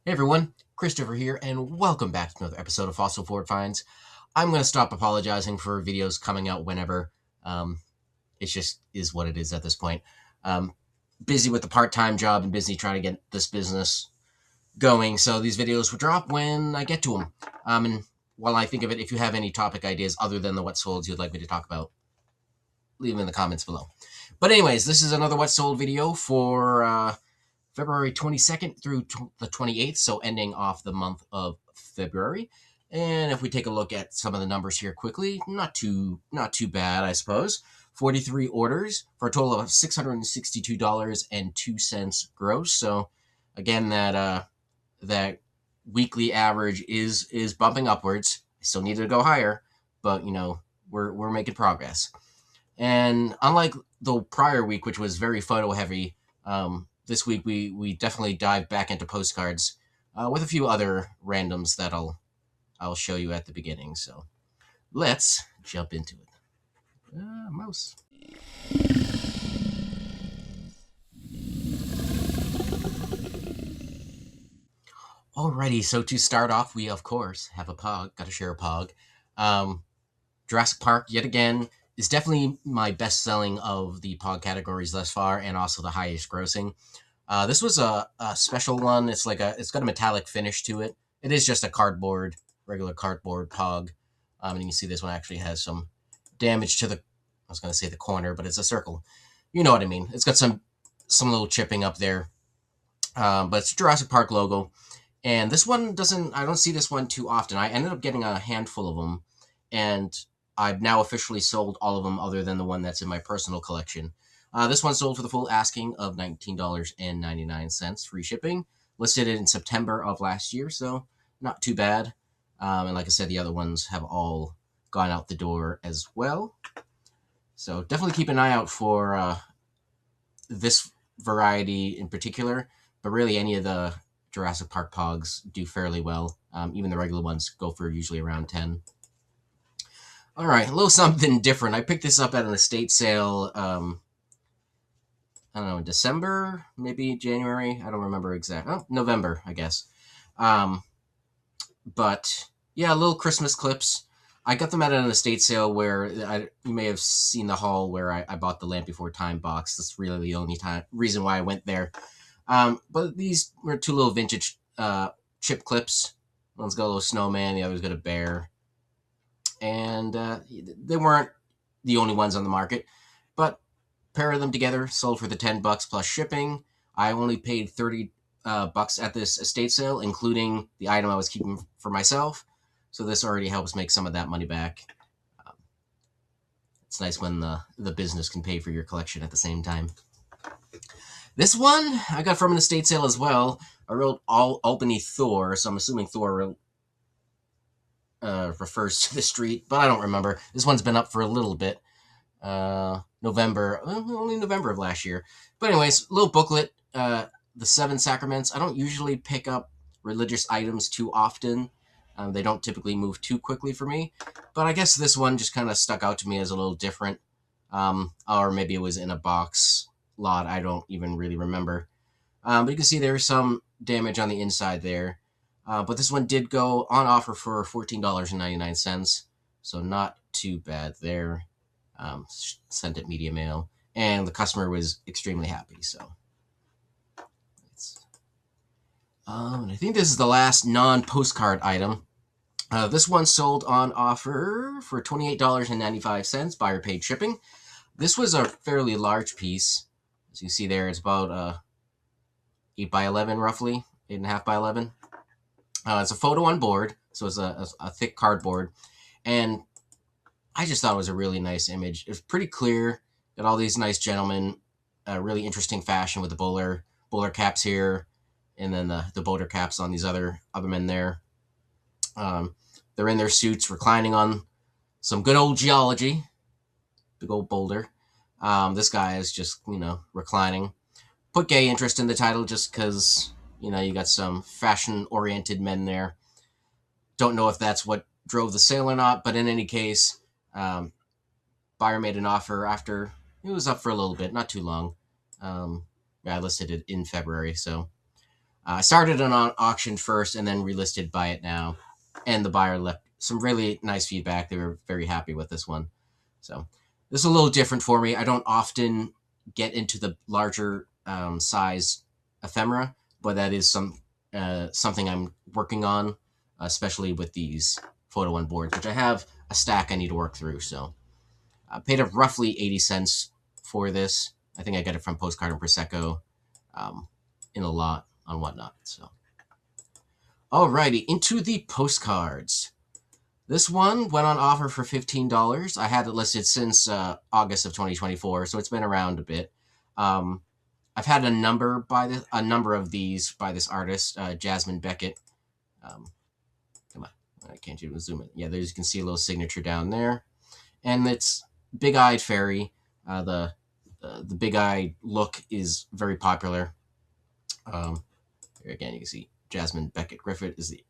Hey everyone, Christopher here, and welcome back to another episode of Fossil Forward Finds. I'm going to stop apologizing for videos coming out whenever. It just is what it is at this point. Busy with the part-time job and busy trying to get this business going, so these videos will drop when I get to them. And while I think of it, if you have any topic ideas other than the what solds you'd like me to talk about, leave them in the comments below. But anyways, this is another what sold video for February 22nd through the 28th, so ending off the month of February. And if we take a look at some of the numbers here quickly, not too bad, I suppose. 43 orders for a total of $662.02 gross. So again, that weekly average is bumping upwards. I still need to go higher, but we're making progress. And unlike the prior week, which was very photo heavy, this week we definitely dive back into postcards with a few other randoms that I'll show you at the beginning. So let's jump into it. Mouse. Alrighty, so to start off, we of course have a POG. Got to share a POG. Jurassic Park, yet again, is definitely my best selling of the POG categories thus far, and also the highest grossing. This was a special one. It's got a metallic finish to it. It is just a regular cardboard POG. And you can see this one actually has some damage to I was going to say the corner, but it's a circle. You know what I mean. It's got some little chipping up there. But it's a Jurassic Park logo. And this one I don't see this one too often. I ended up getting a handful of them, and I've now officially sold all of them other than the one that's in my personal collection. This one sold for the full asking of $19.99, free shipping. Listed it in September of last year, so not too bad. And like I said, the other ones have all gone out the door as well. So definitely keep an eye out for this variety in particular, but really any of the Jurassic Park POGs do fairly well. Even the regular ones go for usually around 10. All right, a little something different. I picked this up at an estate sale. I don't know, December, maybe January. I don't remember exactly. Oh, November, I guess. But yeah, little Christmas clips. I got them at an estate sale where you may have seen the haul where I bought the Land Before Time box. That's really the only reason why I went there. But these were two little vintage chip clips. One's got a little snowman, the other's got a bear. And they weren't the only ones on the market, but pair of them together sold for the $10 plus shipping. I only paid $30 at this estate sale, including the item I was keeping for myself. So this already helps make some of that money back. It's nice when the business can pay for your collection at the same time. This one I got from an estate sale as well. I wrote Albany Thor, so I'm assuming Thor refers to the street, but I don't remember. This one's been up for a little bit. Only November of last year. But anyways, little booklet, the 7 sacraments. I don't usually pick up religious items too often. They don't typically move too quickly for me. But I guess this one just kind of stuck out to me as a little different. Or maybe it was in a box lot. I don't even really remember. But you can see there's some damage on the inside there. But this one did go on offer for $14.99. So not too bad there. Sent it media mail, and the customer was extremely happy. So, I think this is the last non-postcard item. This one sold on offer for $28.95. Buyer paid shipping. This was a fairly large piece. As you see there, it's about 8 by 11 roughly, 8.5 by 11. It's a photo on board, so it's a thick cardboard, and I just thought it was a really nice image. It was pretty clear. Got all these nice gentlemen, really interesting fashion with the bowler caps here, and then the boulder caps on these other men there. They're in their suits, reclining on some good old geology, big old boulder. This guy is just reclining. Put gay interest in the title just because you got some fashion-oriented men there. Don't know if that's what drove the sale or not, but in any case. Buyer made an offer after it was up for a little bit, not too long. I listed it in February, so I started it on auction first and then relisted Buy It Now, and the buyer left some really nice feedback. They were very happy with this one. So this is a little different for me. I don't often get into the larger size ephemera, but that is something I'm working on, especially with these photo one boards, which I have a stack I need to work through. So I paid up roughly 80 cents for this. I think I got it from Postcard and Prosecco in a lot on Whatnot. So, alrighty, into the postcards. This one went on offer for $15. I had it listed since August of 2024, so it's been around a bit. I've had a number of these by this artist, Jasmine Beckett. Come on, I can't even zoom in. Yeah, there you can see a little signature down there, and it's Big-Eyed Fairy. The big-eyed look is very popular. Here again, you can see Jasmine Beckett Griffith is the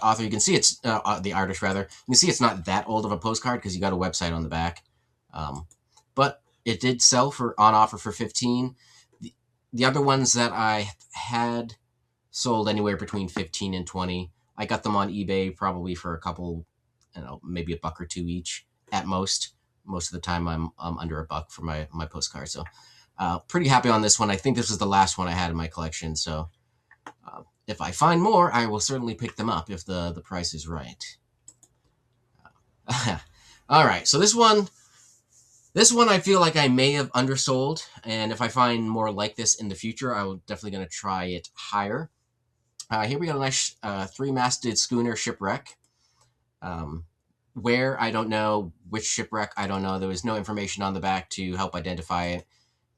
author. You can see it's the artist, rather. You can see it's not that old of a postcard because you got a website on the back. But it did sell on offer for 15. The other ones that I had sold anywhere between 15 and 20. I got them on eBay probably for a couple, maybe $1 or $2 each at most. Most of the time I'm under $1 for my postcard. So pretty happy on this one. I think this was the last one I had in my collection. So if I find more, I will certainly pick them up if the price is right. All right, so this one I feel like I may have undersold, and if I find more like this in the future, I will definitely going to try it higher. Here we got a nice 3-masted schooner shipwreck. Where, I don't know. Which shipwreck, I don't know. There was no information on the back to help identify it,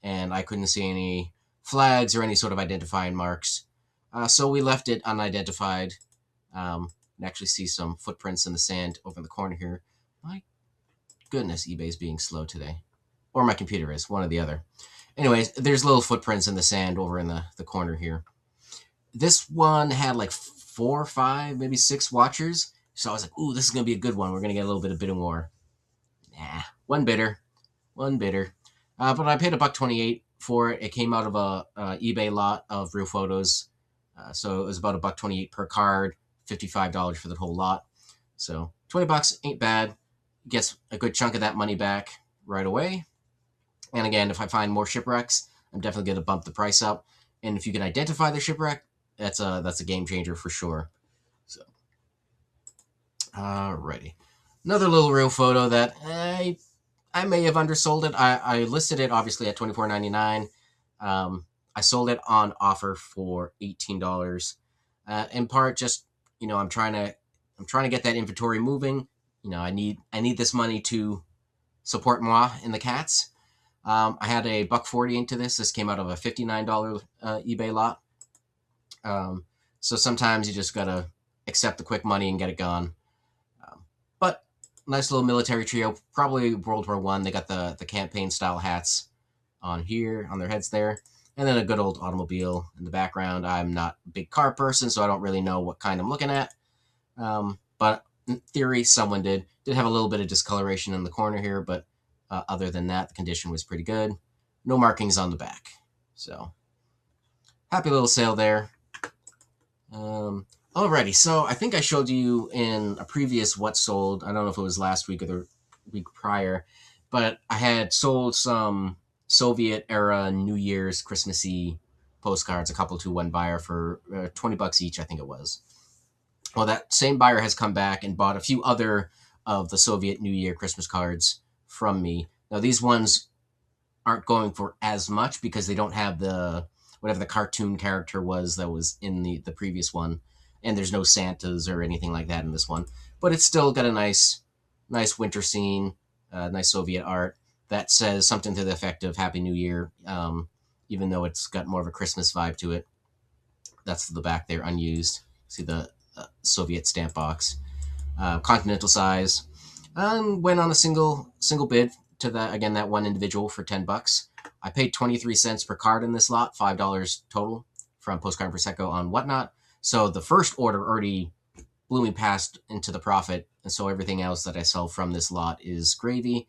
and I couldn't see any flags or any sort of identifying marks. So we left it unidentified. You can actually see some footprints in the sand over in the corner here. My goodness, eBay's being slow today. Or my computer is, one or the other. Anyways, there's little footprints in the sand over in the corner here. This one had like 4 or 5, maybe 6 watchers. So I was like, ooh, this is going to be a good one. We're going to get a little bit of bidding war. Nah, one bidder. But I paid $1.28 for it. It came out of a eBay lot of real photos. So it was about $1.28 per card, $55 for the whole lot. So $20 ain't bad. Gets a good chunk of that money back right away. And again, if I find more shipwrecks, I'm definitely going to bump the price up. And if you can identify the shipwreck, that's a game changer for sure. So, alrighty, another little real photo that I may have undersold it. I listed it obviously at $24.99. I sold it on offer for $18. In part, just I'm trying to get that inventory moving. I need this money to support moi and the cats. I had a $1.40 into this. This came out of a $59 eBay lot. So sometimes you just gotta accept the quick money and get it gone. But nice little military trio, probably World War I. They got the campaign style hats on here, on their heads there. And then a good old automobile in the background. I'm not a big car person, so I don't really know what kind I'm looking at. But in theory, someone did have a little bit of discoloration in the corner here, but other than that, the condition was pretty good. No markings on the back. So, happy little sale there. Alrighty, so I think I showed you in a previous What Sold. I don't know if it was last week or the week prior, but I had sold some Soviet-era New Year's Christmassy postcards, a couple to one buyer for $20 each, I think it was. Well, that same buyer has come back and bought a few other of the Soviet New Year Christmas cards from me. Now, these ones aren't going for as much because they don't have whatever the cartoon character was that was in the previous one, and there's no Santas or anything like that in this one. But it's still got a nice winter scene, nice Soviet art that says something to the effect of Happy New Year, even though it's got more of a Christmas vibe to it. That's the back there, unused. See the Soviet stamp box. Continental size. Went on a single bid to that one individual for $10. I paid 23 cents per card in this lot, $5 total from Postcard Prosecco on Whatnot. So the first order already blew me past into the profit, and so everything else that I sell from this lot is gravy.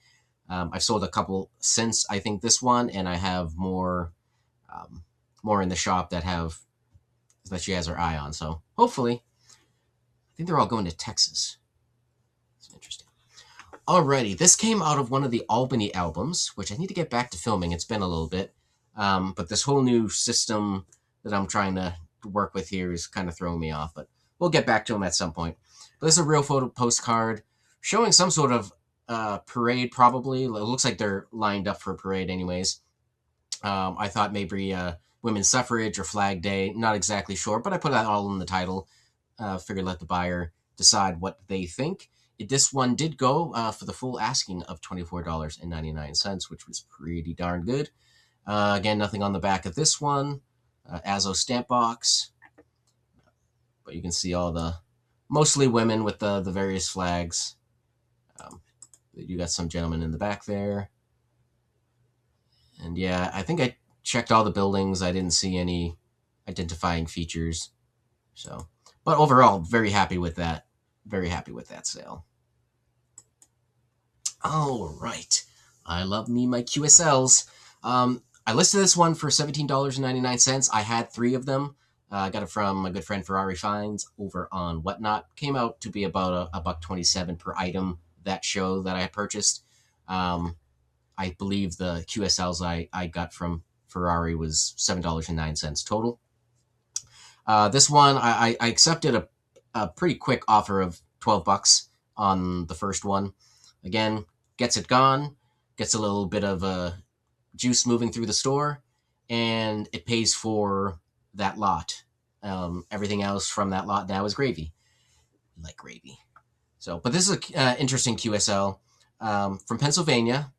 I've sold a couple since I think this one, and I have more in the shop that have that she has her eye on. So hopefully, I think they're all going to Texas. It's interesting. Alrighty, this came out of one of the Albany albums, which I need to get back to filming. It's been a little bit. But this whole new system that I'm trying to work with here is kind of throwing me off. But we'll get back to them at some point. But this is a real photo postcard showing some sort of parade, probably. It looks like they're lined up for a parade anyways. I thought maybe women's suffrage or Flag Day. Not exactly sure, but I put that all in the title. Figured let the buyer decide what they think. This one did go for the full asking of $24.99, which was pretty darn good. Again, nothing on the back of this one. Azo stamp box. But you can see all the, mostly women with the various flags. You got some gentlemen in the back there. And yeah, I think I checked all the buildings. I didn't see any identifying features. So, but overall, very happy with that. Very happy with that sale. All right. I love me my QSLs. I listed this one for $17.99. I had 3 of them. I got it from my good friend Ferrari Finds over on Whatnot. Came out to be about $1.27 per item that show that I had purchased. I believe the QSLs I got from Ferrari was $7.09 total. This one, I accepted a pretty quick offer of $12 on the first one. Again, gets it gone, gets a little bit of juice moving through the store, and it pays for that lot. Everything else from that lot now is gravy. I like gravy. So, but this is an interesting QSL from Pennsylvania,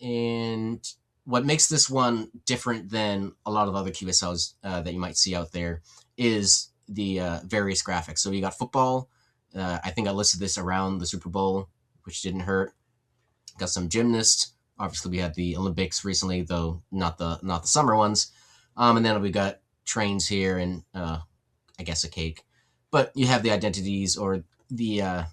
and what makes this one different than a lot of other QSLs that you might see out there is the various graphics. So you got football. I think I listed this around the Super Bowl, which didn't hurt. Got some gymnasts. Obviously, we had the Olympics recently, though not the summer ones. And then we got trains here and I guess a cake. But you have the identities or the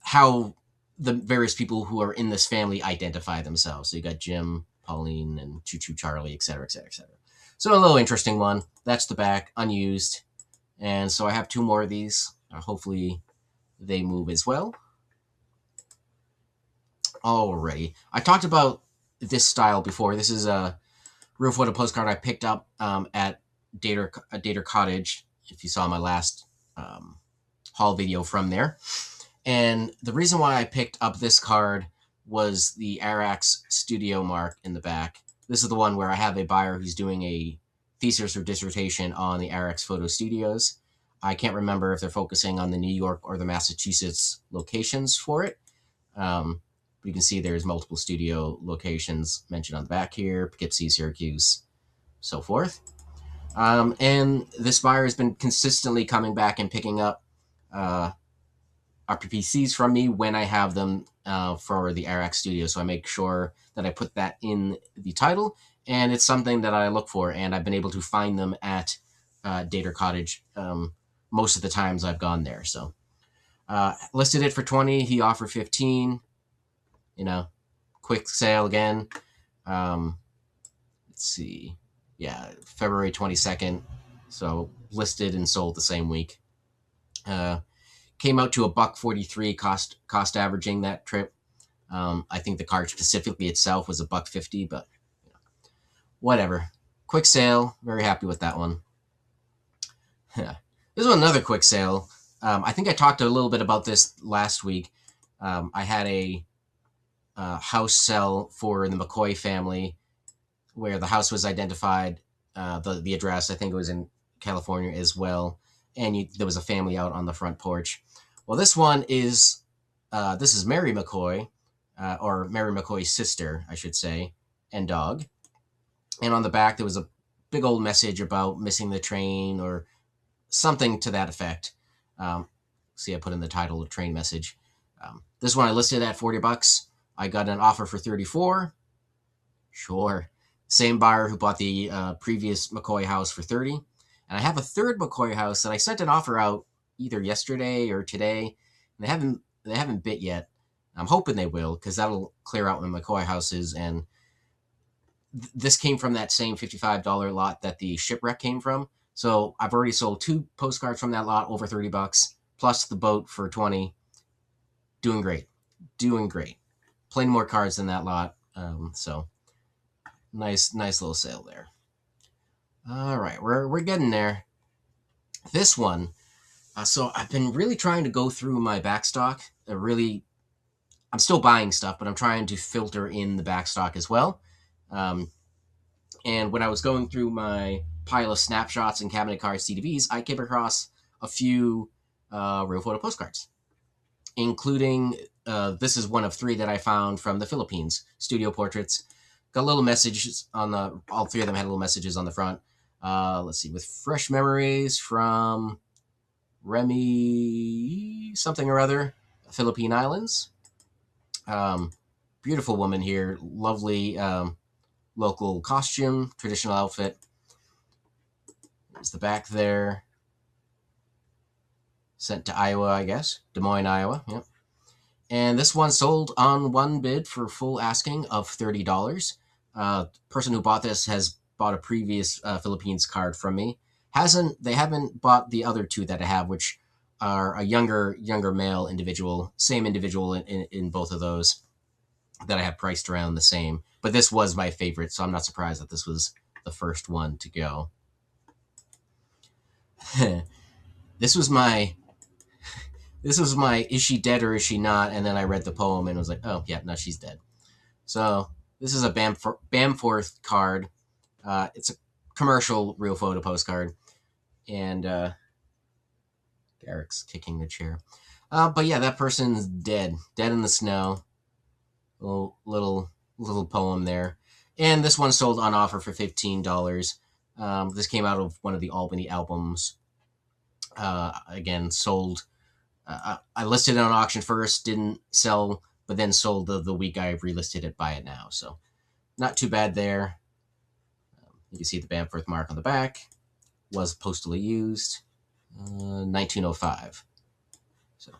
how the various people who are in this family identify themselves. So you got Jim, Pauline, and Choo Choo Charlie, etc., etc., etc. So a little interesting one. That's the back, unused. And so I have 2 more of these. Hopefully they move as well. Alrighty. I talked about this style before. This is a real photo postcard I picked up at Dater Cottage, if you saw my last haul video from there. And the reason why I picked up this card was the Arax studio mark in the back. This is the one where I have a buyer who's doing a thesis or dissertation on the Arax Photo Studios. I can't remember if they're focusing on the New York or the Massachusetts locations for it. You can see there's multiple studio locations mentioned on the back here, Poughkeepsie, Syracuse, so forth. And this buyer has been consistently coming back and picking up RPPCs from me when I have them for the Arax Studio. So I make sure that I put that in the title, and it's something that I look for, and I've been able to find them at Dater Cottage most of the times I've gone there. So listed it for 20, he offered 15. You know, quick sale again. Let's see. Yeah, February 22nd. So listed and sold the same week. Came out to $1.43 cost averaging that trip. I think the card specifically itself was $1.50, but whatever. Quick sale. Very happy with that one. This is another quick sale. I think I talked a little bit about this last week. I had a house sell for the McCoy family, where the house was identified, the address, I think it was in California as well, and there was a family out on the front porch. Well, this one is, this is Mary McCoy, or Mary McCoy's sister, I should say, and dog. And on the back, there was a big old message about missing the train or something to that effect. See, I put in the title of train message. This one I listed at $40. I got an offer for $34. Sure. Same buyer who bought the previous McCoy house for $30. And I have a third McCoy house that I sent an offer out either yesterday or today. And they haven't bit yet. I'm hoping they will, because that'll clear out my McCoy houses. And this came from that same $55 lot that the shipwreck came from. So I've already sold 2 postcards from that lot, over $30, plus the boat for 20. Doing great. Doing great. Plenty more cards than that lot. So nice little sale there. All right, we're getting there. This one, so I've been really trying to go through my backstock. I'm still buying stuff, but I'm trying to filter in the backstock as well. And when I was going through my pile of snapshots and cabinet cards CDVs, I came across a few real photo postcards, including this is one of 3 that I found from the Philippines. Studio portraits. Got little messages on the. All 3 of them had little messages on the front. Let's see, with fresh memories from Remy something or other, Philippine Islands. Beautiful woman here, lovely local costume, traditional outfit. There's the back there. Sent to Iowa, I guess. Des Moines, Iowa. Yep. And this one sold on one bid for full asking of $30. Person who bought this has bought a previous Philippines card from me. They haven't bought the other 2 that I have, which are a younger male individual, same individual in both of those that I have priced around the same. But this was my favorite, so I'm not surprised that this was the first one to go. This was my is she dead or is she not? And then I read the poem and was like, oh yeah, no, she's dead. So this is a Bamforth card. It's a commercial real photo postcard, and Garak's kicking the chair. But yeah, that person's dead in the snow. Little poem there. And this one sold on offer for $15. This came out of one of the Albany albums. Again, sold. I listed it on auction first, didn't sell, but then sold the week I relisted it. Buy it now. So not too bad there. You can see the Bamforth mark on the back. Was postally used. 1905. So,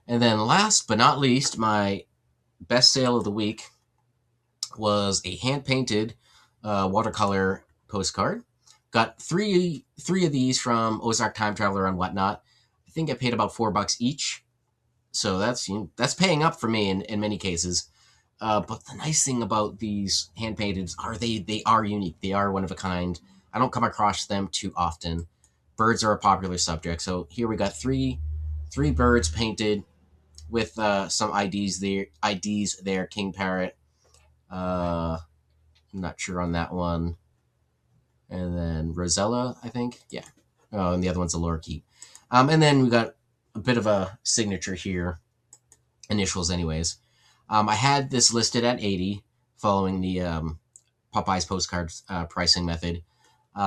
and then last but not least, my best sale of the week was a hand-painted watercolor postcard. Got three of these from Ozark Time Traveler and whatnot. I think I paid about $4 each. So that's paying up for me in many cases. But the nice thing about these hand-painted are they are unique. They are one of a kind. I don't come across them too often. Birds are a popular subject. So here we got three birds painted with some IDs there. King Parrot. I'm not sure on that one. And then Rosella, I think. Yeah. Oh, and the other one's a lorikeet. And then we got a bit of a signature here. Initials, anyways. I had this listed at $80, following the Popeyes postcards pricing method.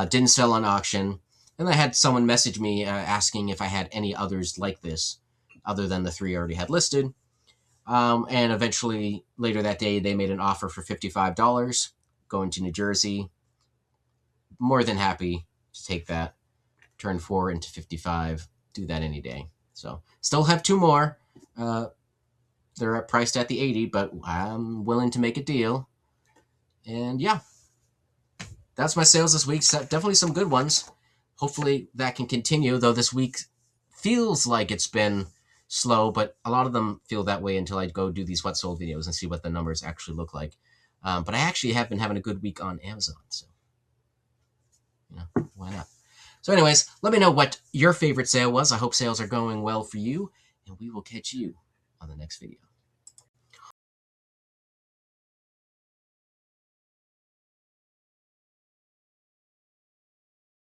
Didn't sell on auction. And I had someone message me asking if I had any others like this, other than the 3 I already had listed. And eventually, later that day, they made an offer for $55, going to New Jersey. More than happy to take that. Turn 4 into 55. Do that any day. So, still have 2 more. They're priced at the 80, but I'm willing to make a deal. And yeah, that's my sales this week. So definitely some good ones. Hopefully that can continue, though this week feels like it's been slow, but a lot of them feel that way until I go do these what sold videos and see what the numbers actually look like. But I actually have been having a good week on Amazon, so why not? So anyways, let me know what your favorite sale was. I hope sales are going well for you, and we will catch you on the next video.